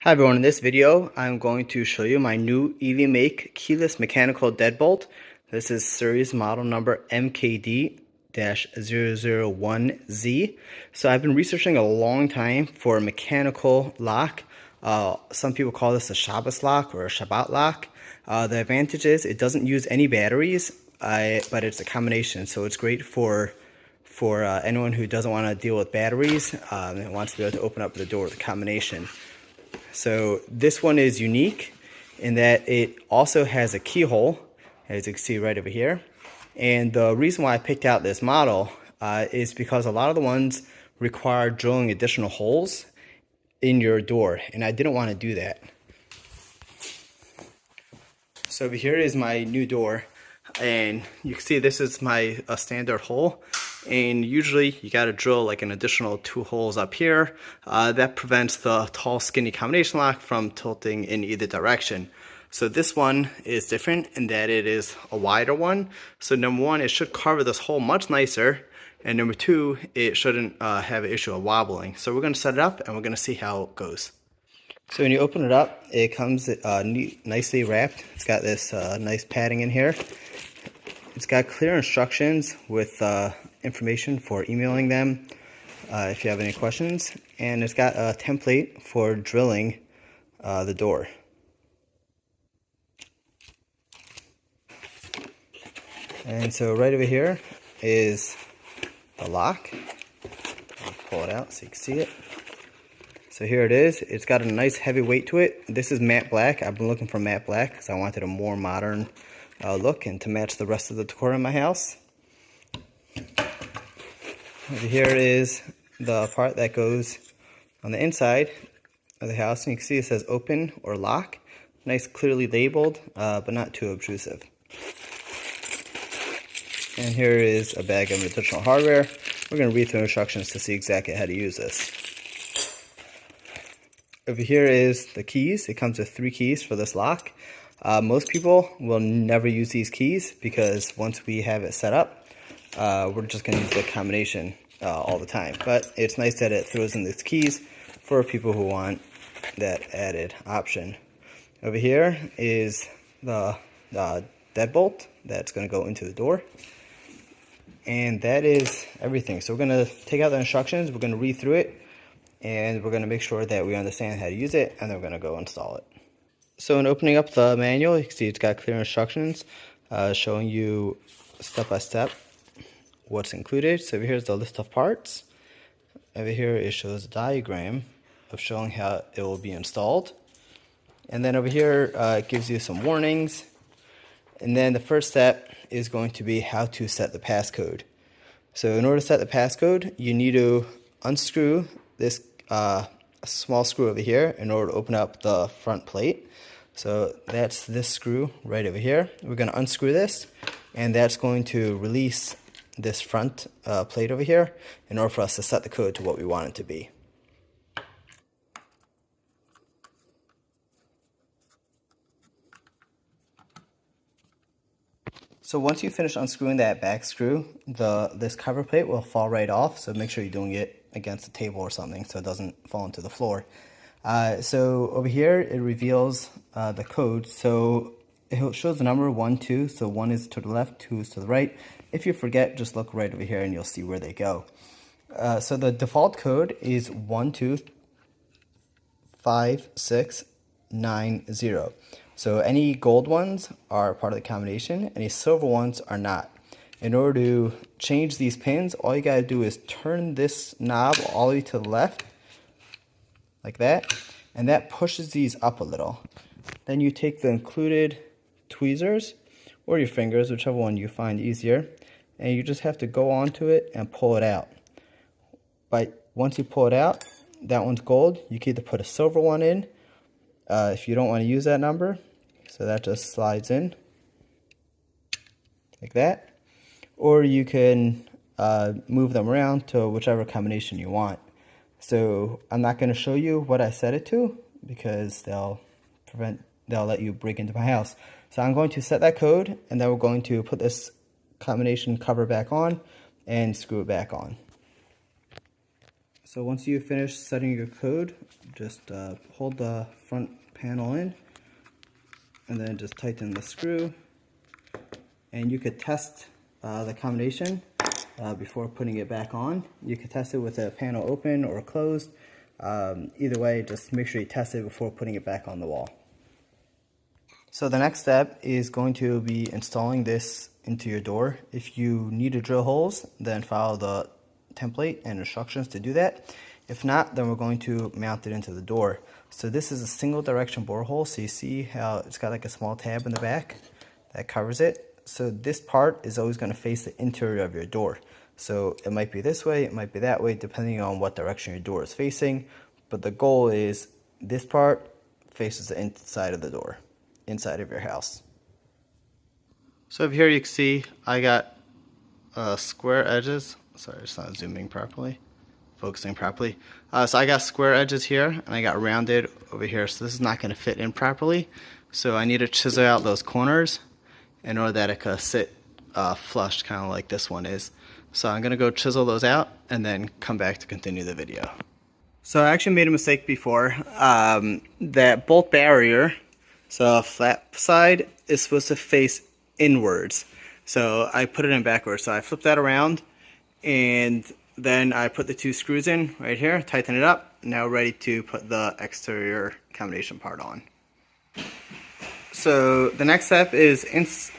Hi everyone, in this video I'm going to show you my new EleMake keyless mechanical deadbolt. This is series model number MKD-001Z. So I've been researching a long time for a mechanical lock. Some people call this a Shabbos lock or a Shabbat lock. The advantage is it doesn't use any batteries, but it's a combination, so it's great for anyone who doesn't want to deal with batteries and wants to be able to open up the door with a combination. So this one is unique in that it also has a keyhole, as you can see right over here. And the reason why I picked out this model is because a lot of the ones require drilling additional holes in your door, and I didn't want to do that. So over here is my new door, and you can see this is my standard hole. And usually you got to drill like an additional 2 holes up here. That prevents the tall skinny combination lock from tilting in either direction. So this one is different in that it is a wider one. So number one, it should cover this hole much nicer. And number two, it shouldn't have an issue of wobbling. So we're going to set it up and we're going to see how it goes. So when you open it up, it comes nicely wrapped. It's got this nice padding in here. It's got clear instructions with information for emailing them if you have any questions, and it's got a template for drilling the door. And so right over here is the lock. I'll pull it out so you can see it. So here it is. It's got a nice heavy weight to it. This is matte black. I've been looking for matte black because I wanted a more modern look and to match the rest of the decor in my house. Over here is the part that goes on the inside of the house, and you can see it says open or lock. Nice, clearly labeled, but not too obtrusive. And here is a bag of additional hardware. We're going to read through instructions to see exactly how to use this. Over here is the keys. It comes with 3 keys for this lock. Most people will never use these keys because once we have it set up, we're just going to use the combination all the time. But it's nice that it throws in these keys for people who want that added option. Over here is the deadbolt that's going to go into the door. And that is everything. So we're going to take out the instructions, we're going to read through it, and we're going to make sure that we understand how to use it, and then we're going to go install it. So in opening up the manual, you can see it's got clear instructions showing you step by step what's included. So over here is the list of parts. Over here it shows a diagram of showing how it will be installed. And then over here it gives you some warnings. And then the first step is going to be how to set the passcode. So in order to set the passcode, you need to unscrew this small screw over here in order to open up the front plate. So that's this screw right over here. We're going to unscrew this, and that's going to release this front plate over here in order for us to set the code to what we want it to be. So once you finish unscrewing that back screw, this cover plate will fall right off, so make sure you're doing it against a table or something so it doesn't fall into the floor. So over here it reveals the code. So it shows the number 1, 2, so 1 is to the left, 2 is to the right. If you forget, just look right over here and you'll see where they go. So the default code is 125690. So any gold ones are part of the combination, any silver ones are not. In order to change these pins, all you gotta do is turn this knob all the way to the left, like that, and that pushes these up a little. Then you take the included tweezers or your fingers, whichever one you find easier, and you just have to go onto it and pull it out. But once you pull it out, that one's gold. You can either put a silver one in if you don't want to use that number, so that just slides in like that, or you can move them around to whichever combination you want. So I'm not going to show you what I set it to because they'll let you break into my house. So I'm going to set that code, and then we're going to put this combination cover back on and screw it back on. So once you finish setting your code, just hold the front panel in and then just tighten the screw. And you could test the combination before putting it back on. You could test it with a panel open or closed. Either way, just make sure you test it before putting it back on the wall. So the next step is going to be installing this into your door. If you need to drill holes, then follow the template and instructions to do that. If not, then we're going to mount it into the door. So this is a single direction bore hole. So you see how it's got like a small tab in the back that covers it. So this part is always going to face the interior of your door. So it might be this way, it might be that way, depending on what direction your door is facing. But the goal is this part faces the inside of the door, inside of your house. So over here you can see I got square edges. Sorry, it's not zooming properly, focusing properly. So I got square edges here and I got rounded over here. So this is not going to fit in properly. So I need to chisel out those corners in order that it could sit flush, kind of like this one is. So I'm going to go chisel those out and then come back to continue the video. So I actually made a mistake before. That bolt barrier, so flat side, is supposed to face inwards. So I put it in backwards. So I flipped that around and then I put the two screws in right here, tighten it up. Now ready to put the exterior combination part on. So the next step is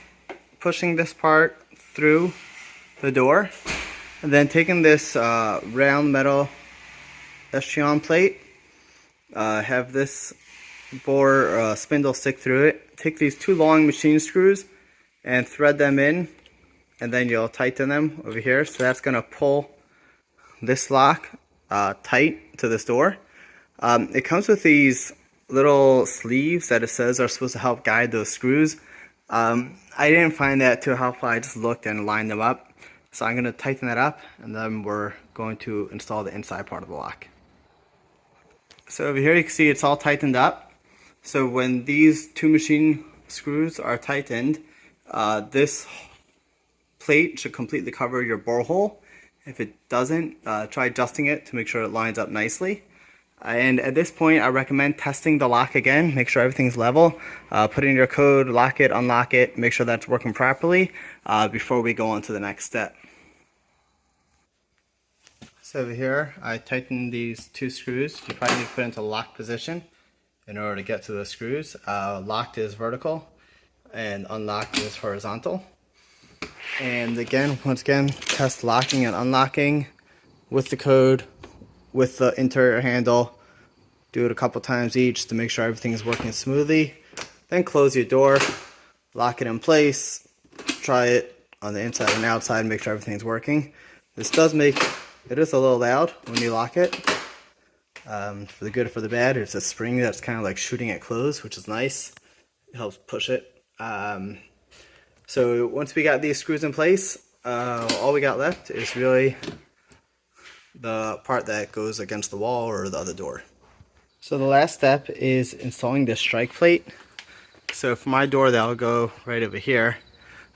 pushing this part through the door and then taking this round metal escutcheon plate, have this bore spindle stick through it. Take these two long machine screws and thread them in, and then you'll tighten them over here. So that's going to pull this lock tight to this door. It comes with these little sleeves that it says are supposed to help guide those screws. I didn't find that too helpful. I just looked and lined them up. So I'm going to tighten that up and then we're going to install the inside part of the lock. So over here you can see it's all tightened up. So when these two machine screws are tightened, this plate should completely cover your bore hole. If it doesn't, try adjusting it to make sure it lines up nicely. And at this point I recommend testing the lock again, make sure everything's level, put in your code, lock it, unlock it, make sure that's working properly before we go on to the next step. So over here I tightened these two screws. You probably need to put into lock position in order to get to the screws. Locked is vertical and unlocked is horizontal. And again, once again, test locking and unlocking with the code, with the interior handle. Do it a couple times each to make sure everything is working smoothly. Then close your door, lock it in place, try it on the inside and outside, make sure everything's working. This does make, it is a little loud when you lock it. For the good or for the bad, it's a spring that's kind of like shooting it closed, which is nice. It helps push it. So once we got these screws in place, all we got left is really the part that goes against the wall or the other door. So the last step is installing the strike plate. So for my door, that'll go right over here.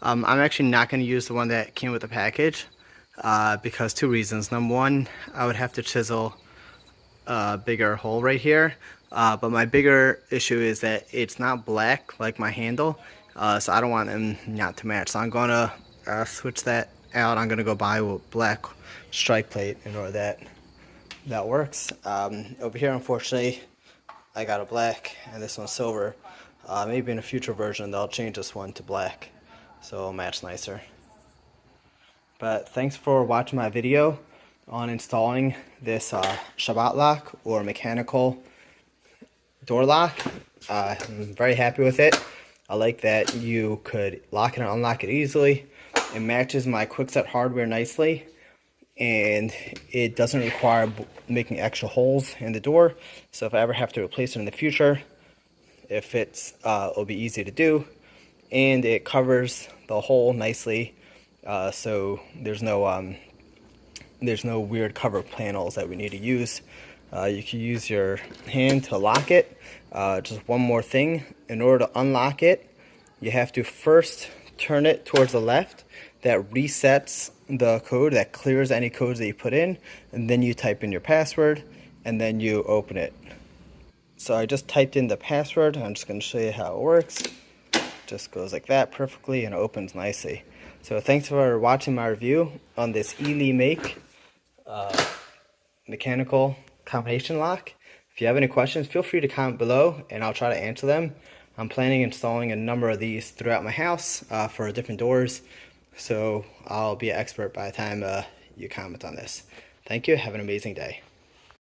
I'm actually not going to use the one that came with the package because two reasons. Number one, I would have to chisel a bigger hole right here, but my bigger issue is that it's not black like my handle, so I don't want them not to match. So I'm going to switch that out. I'm going to go buy a black strike plate in order that works. Over here, unfortunately, I got a black and this one's silver. Maybe in a future version they'll change this one to black so it'll match nicer. But thanks for watching my video on installing this Shabbos Lock or mechanical door lock. I'm very happy with it. I like that you could lock it and unlock it easily. It matches my quickset hardware nicely, and it doesn't require making extra holes in the door. So if I ever have to replace it in the future, it'll be easy to do, and it covers the hole nicely. So there's no weird cover panels that we need to use. You can use your hand to lock it. Just one more thing, in order to unlock it, you have to first turn it towards the left. That resets the code that clears any codes that you put in, and then you type in your password, and then you open it. So I just typed in the password. I'm just going to show you how it works. Just goes like that perfectly and opens nicely. So thanks for watching my review on this EleMake mechanical combination lock. If you have any questions, feel free to comment below and I'll try to answer them. I'm planning on installing a number of these throughout my house for different doors, so I'll be an expert by the time you comment on this. Thank you. Have an amazing day.